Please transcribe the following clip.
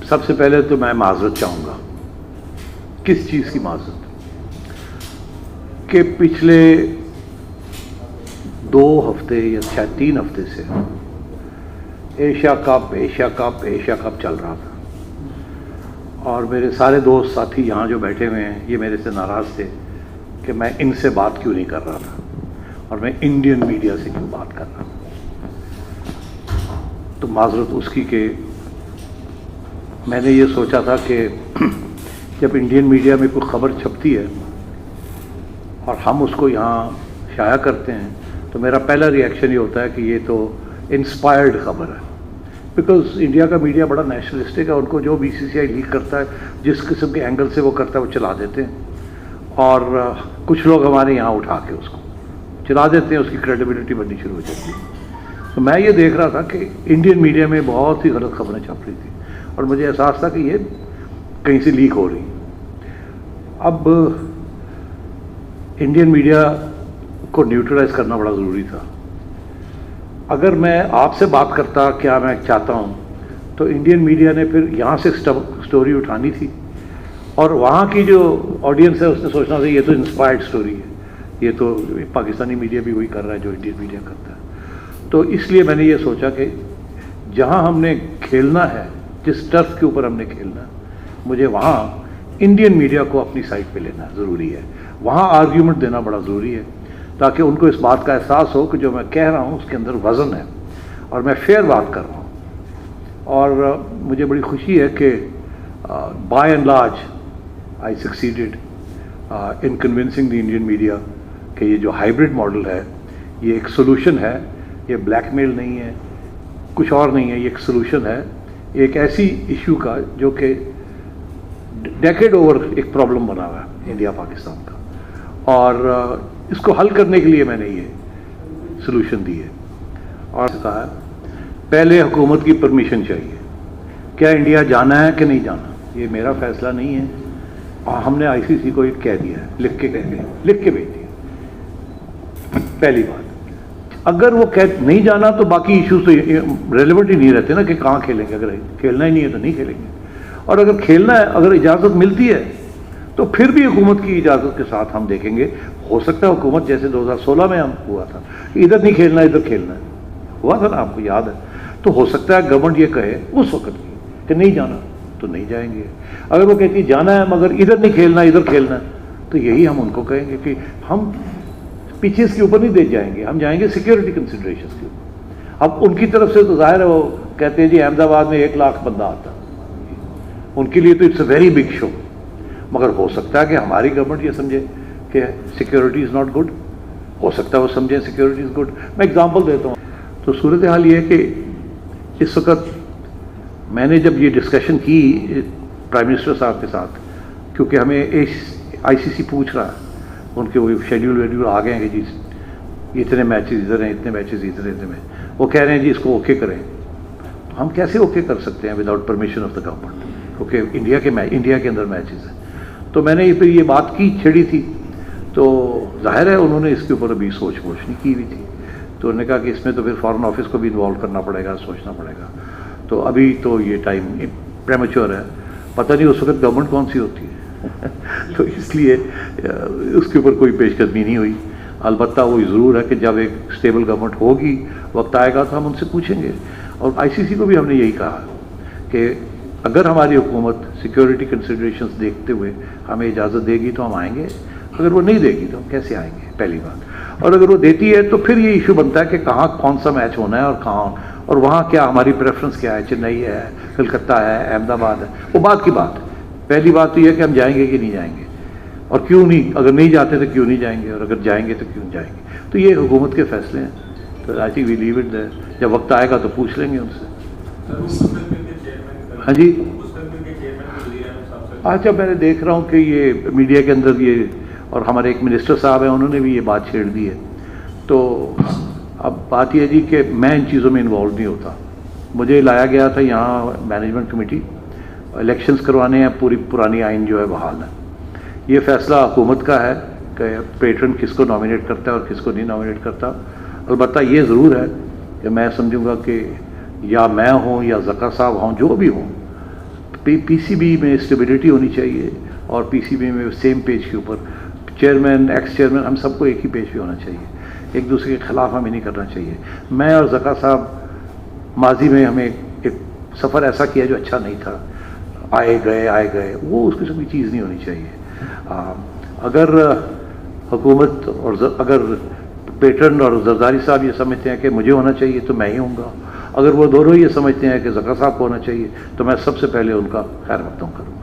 سب سے پہلے تو میں معذرت چاہوں گا. کس چیز کی معذرت؟ کہ پچھلے 2 ہفتے یا شاید 3 ہفتے سے ایشیا کپ چل رہا تھا، اور میرے سارے دوست ساتھی یہاں جو بیٹھے ہوئے ہیں یہ میرے سے ناراض تھے کہ میں ان سے بات کیوں نہیں کر رہا تھا اور میں انڈین میڈیا سے کیوں بات کر رہا تھا. تو معذرت اس کی کہ میں نے یہ سوچا تھا کہ جب انڈین میڈیا میں کوئی خبر چھپتی ہے اور ہم اس کو یہاں شائع کرتے ہیں تو میرا پہلا ری ایکشن یہ ہوتا ہے کہ یہ تو انسپائرڈ خبر ہے، بیکاز انڈیا کا میڈیا بڑا نیشنلسٹک ہے. ان کو جو بی سی سی آئی لیک کرتا ہے، جس قسم کے اینگل سے وہ کرتا ہے وہ چلا دیتے ہیں، اور کچھ لوگ ہمارے یہاں اٹھا کے اس کو چلا دیتے ہیں، اس کی کریڈیبلٹی بننی شروع ہو جاتی ہے. تو میں یہ دیکھ رہا تھا کہ انڈین میڈیا میں بہت ہی غلط خبریں چھپ رہی تھی، اور مجھے احساس تھا کہ یہ کہیں سے لیک ہو رہی. اب انڈین میڈیا کو نیوٹرلائز کرنا بڑا ضروری تھا. اگر میں آپ سے بات کرتا کیا میں چاہتا ہوں، تو انڈین میڈیا نے پھر یہاں سے سٹوری اٹھانی تھی، اور وہاں کی جو آڈینس ہے اس نے سوچنا تھا یہ تو انسپائرڈ سٹوری ہے، یہ تو پاکستانی میڈیا بھی وہی کر رہا ہے جو انڈین میڈیا کرتا ہے. تو اس لیے میں نے یہ سوچا کہ جہاں ہم نے کھیلنا ہے، جس ٹرف کے اوپر ہم نے کھیلنا ہے، مجھے وہاں انڈین میڈیا کو اپنی سائڈ پہ لینا ضروری ہے، وہاں آرگیومنٹ دینا بڑا ضروری ہے، تاکہ ان کو اس بات کا احساس ہو کہ جو میں کہہ رہا ہوں اس کے اندر وزن ہے اور میں فیئر بات کر رہا ہوں. اور مجھے بڑی خوشی ہے کہ by and large I succeeded in convincing the Indian media کہ یہ جو ہائیبرڈ ماڈل ہے یہ ایک سولوشن ہے، یہ بلیک میل نہیں ہے، کچھ اور نہیں ہے، یہ ایک سولوشن ہے ایک ایسی ایشو کا جو کہ ڈیکیڈ اوور ایک پرابلم بنا ہوا ہے انڈیا پاکستان کا، اور اس کو حل کرنے کے لیے میں نے یہ سلوشن دی ہے. اور کہا پہلے حکومت کی پرمیشن چاہیے، کیا انڈیا جانا ہے کہ نہیں جانا یہ میرا فیصلہ نہیں ہے، اور ہم نے آئی سی سی کو یہ کہہ دیا ہے، لکھ کے بھیج دیا. پہلی بات، اگر وہ نہیں جانا تو باقی ایشوز تو ریلیونٹ ہی نہیں رہتے نا کہ کہاں کھیلیں گے. اگر کھیلنا ہی نہیں ہے تو نہیں کھیلیں گے، اور اگر کھیلنا ہے، اگر اجازت ملتی ہے تو پھر بھی حکومت کی اجازت کے ساتھ ہم دیکھیں گے. ہو سکتا ہے حکومت جیسے 2016 میں ہم ہوا تھا ادھر نہیں کھیلنا ادھر کھیلنا ہے، ہوا تھا نا، آپ کو یاد ہے. تو ہو سکتا ہے گورنمنٹ یہ کہے اس وقت کہ نہیں جانا تو نہیں جائیں گے. اگر وہ کہتی جانا ہے مگر ادھر نہیں کھیلنا ادھر کھیلنا ہے، تو یہی ہم ان کو کہیں گے کہ ہم پیچھے اس کے اوپر نہیں دے جائیں گے، ہم جائیں گے سیکیورٹی کنسیڈریشنز کے اوپر. اب ان کی طرف سے تو ظاہر ہے وہ کہتے ہیں جی احمد آباد میں 1 لاکھ بندہ آتا، ان کے لیے تو it's a very big show. مگر ہو سکتا ہے کہ ہماری گورنمنٹ یہ سمجھے کہ سیکیورٹی از ناٹ گڈ، ہو سکتا ہے وہ سمجھیں سیکیورٹی از گڈ. میں ایگزامپل دیتا ہوں. تو صورتحال یہ ہے کہ اس وقت میں نے جب یہ ڈسکشن کی پرائم منسٹر صاحب کے ساتھ، کیونکہ ہمیں آئی سی سی پوچھ رہا ہے، ان کے وہ شیڈیول آ گئے ہیں کہ جی اتنے میچز ادھر ہیں، اتنے میچز ادھر ہیں، وہ کہہ رہے ہیں جی اس کو اوکے کریں. تو ہم کیسے اوکے کر سکتے ہیں without permission of the government, کیونکہ انڈیا کے اندر میچز ہیں. تو میں نے پھر یہ بات کی چھڑی تھی، تو ظاہر ہے انہوں نے اس کے اوپر ابھی سوچ نہیں کی ہوئی تھی. تو انہوں نے کہا کہ اس میں تو پھر فارن آفس کو بھی انوالو کرنا پڑے گا، سوچنا پڑے گا. تو ابھی تو یہ ٹائم پریمیچور ہے، پتہ نہیں اس وقت گورنمنٹ کون سی ہوتی ہے تو اس لیے اس کے اوپر کوئی پیش قدمی نہیں ہوئی. البتہ وہ ضرور ہے کہ جب ایک اسٹیبل گورنمنٹ ہوگی، وقت آئے گا تو ہم ان سے پوچھیں گے. اور آئی سی سی کو بھی ہم نے یہی کہا کہ اگر ہماری حکومت سیکیورٹی کنسیڈریشنز دیکھتے ہوئے ہمیں اجازت دے گی تو ہم آئیں گے، اگر وہ نہیں دے گی تو ہم کیسے آئیں گے، پہلی بات. اور اگر وہ دیتی ہے تو پھر یہ ایشو بنتا ہے کہ کہاں کون سا میچ ہونا ہے اور کہاں، اور وہاں کیا ہماری پریفرنس کیا ہے، چنئی ہے، کلکتہ ہے، احمد آباد ہے، وہ بات کی بات ہے. پہلی بات تو یہ ہے کہ ہم جائیں گے کہ نہیں جائیں گے، اور کیوں نہیں، اگر نہیں جاتے تو کیوں نہیں جائیں گے، اور اگر جائیں گے تو کیوں جائیں گے. تو یہ حکومت کے فیصلے ہیں. تو I think we leave it there. جب وقت آئے گا تو پوچھ لیں گے ان سے. ہاں جی، اچھا میں نے دیکھ رہا ہوں کہ یہ میڈیا کے اندر یہ، اور ہمارے ایک منسٹر صاحب ہیں انہوں نے بھی یہ بات چھیڑ دی ہے. تو اب بات یہ ہے جی کہ میں ان چیزوں میں انوالو نہیں ہوتا. مجھے لایا گیا تھا یہاں مینجمنٹ کمیٹی، الیکشنز کروانے ہیں، پوری پرانی آئین جو ہے بحال ہے. یہ فیصلہ حکومت کا ہے کہ پیٹرن کس کو نامینیٹ کرتا ہے اور کس کو نہیں نامینیٹ کرتا. البتہ یہ ضرور ہے کہ میں سمجھوں گا کہ یا میں ہوں یا ذکر صاحب ہوں، جو بھی ہوں، پی سی بی میں اسٹیبلٹی ہونی چاہیے، اور پی سی بی میں سیم پیج کے اوپر چیئرمین ایکس چیئرمین ہم سب کو ایک ہی پیج پہ ہونا چاہیے، ایک دوسرے کے خلاف ہمیں نہیں کرنا چاہیے. میں اور ذکا صاحب ماضی میں ہمیں ایک سفر ایسا کیا جو اچھا نہیں تھا، آئے گئے، وہ اس قسم کی چیز نہیں ہونی چاہیے. اگر حکومت اور اگر پیٹرن اور زرداری صاحب یہ سمجھتے ہیں کہ مجھے ہونا چاہیے تو میں ہی ہوں گا، اگر وہ دونوں یہ سمجھتے ہیں کہ ذکا صاحب کو ہونا چاہیے تو میں سب سے پہلے ان کا خیر مقدم کروں.